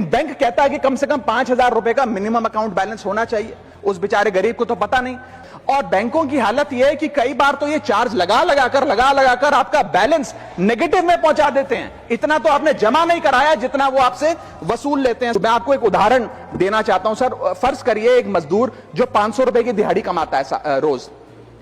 Bank कहता है कि कम से कम 5,000 रुपए का मिनिमम अकाउंट बैलेंस होना चाहिए। उस बेचारे गरीब को तो पता नहीं। और बैंकों की हालत यह है कि कई बार तो ये चार्ज लगा लगाकर आपका बैलेंस नेगेटिव में पहुंचा देते हैं। इतना तो आपने जमा नहीं कराया जितना वो आपसे वसूल लेते हैं। मैं आपको एक उदाहरण देना चाहता हूं सर। फर्ज करिए एक मजदूर जो 500 रुपए की दिहाड़ी कमाता है रोज,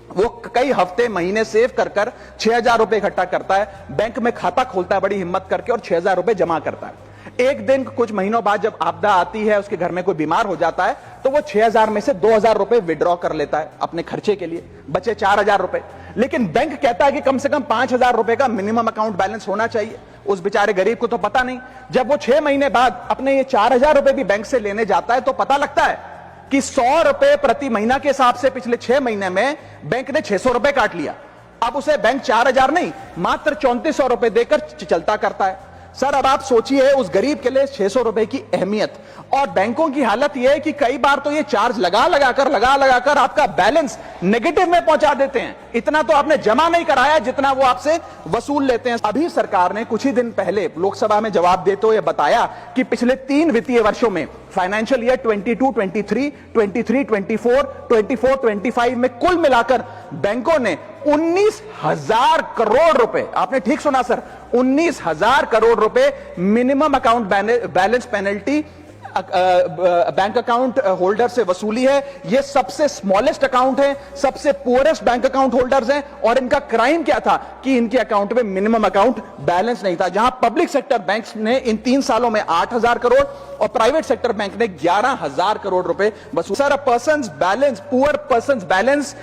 वो कई हफ्ते महीने सेव कर 6,000 रुपए इकट्ठा करता है, बैंक में खाता खोलता है बड़ी हिम्मत करके और 6,000 रुपए जमा करता है। एक दिन कुछ महीनों बाद जब आपदा आती है, उसके घर में कोई बीमार हो जाता है, तो वो 6,000 में से 2,000 रुपए विड्रॉ कर लेता है अपने खर्चे के लिए, बचे 4,000 रुपए। लेकिन बैंक कहता है कि कम से कम 5,000 रुपए का मिनिमम अकाउंट बैलेंस होना चाहिए। उस बेचारे गरीब को तो पता नहीं। जब वो 6 महीने बाद अपने ये 4,000 रुपए भी बैंक से लेने जाता है तो पता लगता है कि 100 रुपए प्रति महीना के हिसाब से पिछले 6 महीने में बैंक ने 600 रुपए काट लिया। अब उसे बैंक 4,000 नहीं, मात्र 3,400 रुपए देकर चलता करता है। सर अब आप सोचिए उस गरीब के लिए 600 रुपए की अहमियत। और बैंकों की हालत यह है कि कई बार तो ये चार्ज लगा लगाकर आपका बैलेंस नेगेटिव में पहुंचा देते हैं। इतना तो आपने जमा नहीं कराया जितना वो आपसे वसूल लेते हैं। अभी सरकार ने कुछ ही दिन पहले लोकसभा में जवाब देते हुए बताया कि पिछले 3 वित्तीय वर्षों में फाइनेंशियल ईयर 22-23, 23-24, 24-25 में कुल मिलाकर बैंकों ने 19,000 करोड़ रुपए, आपने ठीक सुना सर, 19,000 करोड़ रुपए minimum account balance penalty bank account holder से वसूली है। ये सबसे स्मॉलेस्ट अकाउंट है, सबसे पुअरेस्ट बैंक अकाउंट होल्डर्स हैं। और इनका क्राइम क्या था कि इनके अकाउंट में मिनिमम अकाउंट बैलेंस नहीं था। जहां पब्लिक सेक्टर बैंक्स ने इन 3 सालों में 8,000 करोड़ और प्राइवेट सेक्टर बैंक ने 11,000 करोड़ रुपए वसूल। Sir persons balance, poor persons balance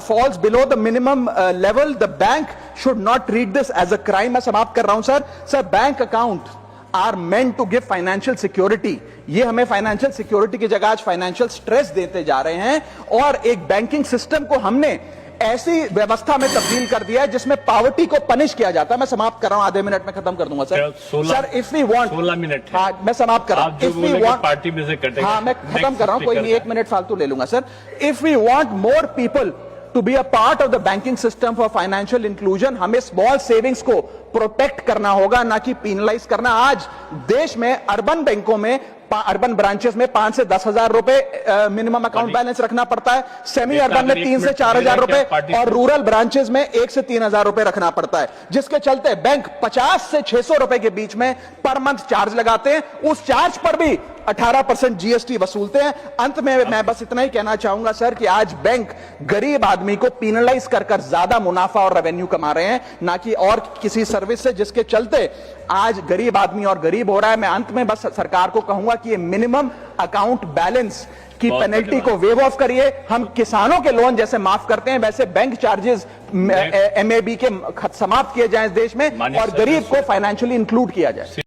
falls below the minimum level, the bank should not treat this as a crime। मैं समाप्त कर रहा हूं sir. Bank account are meant to give financial security. ये हमें फाइनेंशियल सिक्योरिटी की जगह आज फाइनेंशियल स्ट्रेस देते जा रहे हैं। और एक बैंकिंग सिस्टम को हमने ऐसी व्यवस्था में तब्दील कर दिया है जिसमें पॉवर्टी को पनिश किया जाता है। मैं समाप्त कर रहा हूं, आधे मिनट में खत्म कर दूंगा sir. Sir if we want 16 minute, हाँ मैं समाप्त कर रहा हूं। इफ वी वांट पार्टी में से कटेगा, हाँ मैं खत्म कर रहा हूं, कोई नहीं, 1 मिनट फालतू ले लूंगा sir. If we want more people to be a part of the banking system for financial inclusion, हमें स्मॉल सेविंग्स को प्रोटेक्ट करना होगा, ना कि पीनलाइज करना। आज देश में अर्बन बैंकों में, अर्बन ब्रांचेस में 5 से 10,000 रुपए मिनिमम अकाउंट बैलेंस रखना पड़ता है। सेमी अर्बन में 3 से 4,000 रुपए और रूरल ब्रांचेस में 1 से 3,000 रुपए रखना पड़ता है। जिसके चलते बैंक 50 से 600 रुपए के बीच में पर मंथ चार्ज लगाते हैं। उस चार्ज पर भी 18% जीएसटी वसूलते हैं। अंत में मैं बस इतना ही कहना चाहूंगा सर कि आज बैंक गरीब आदमी को पीनलाइज कर ज्यादा मुनाफा और रेवेन्यू कमा रहे हैं, ना कि और किसी सर्विस से, जिसके चलते आज गरीब आदमी और गरीब हो रहा है। मैं अंत में बस सरकार को कहूंगा कि ये मिनिमम अकाउंट बैलेंस की पेनल्टी को वेव ऑफ करिए। हम किसानों के लोन जैसे माफ करते हैं, वैसे बैंक चार्जेस MAB के समाप्त किए जाएं इस देश में और गरीब को फाइनेंशियली इंक्लूड किया जाए।